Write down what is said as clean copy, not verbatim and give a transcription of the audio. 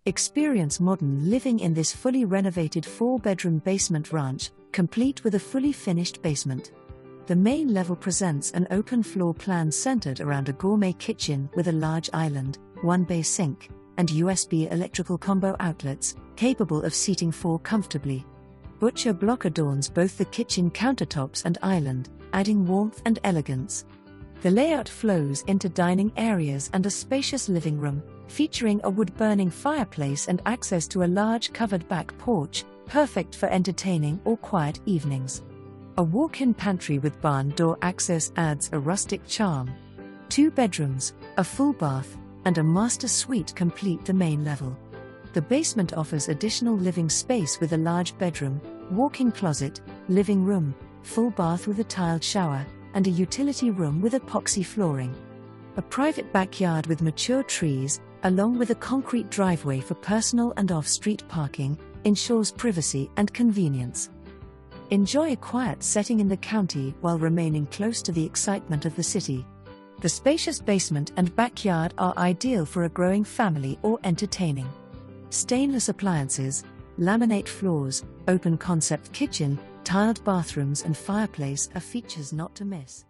Experience modern living in this fully renovated 4-bedroom basement ranch, complete with a fully finished basement. The main level presents an open floor plan centered around a gourmet kitchen with a large island, 1-bay sink, and USB electrical combo outlets, capable of seating 4 comfortably. Butcher block adorns both the kitchen countertops and island, adding warmth and elegance. The layout flows into dining areas and a spacious living room, featuring a wood-burning fireplace and access to a large covered back porch, perfect for entertaining or quiet evenings. A walk-in pantry with barn door access adds a rustic charm. 2 bedrooms, a full bath, and a master suite complete the main level. The basement offers additional living space with a large bedroom, walk-in closet, living room, full bath with a tiled shower, and a utility room with epoxy flooring. A private backyard with mature trees, along with a concrete driveway for personal and off-street parking, ensures privacy and convenience. Enjoy a quiet setting in the county while remaining close to the excitement of the city. The spacious basement and backyard are ideal for a growing family or entertaining. Stainless appliances, laminate floors, open concept kitchen, tiled bathrooms and fireplace are features not to miss.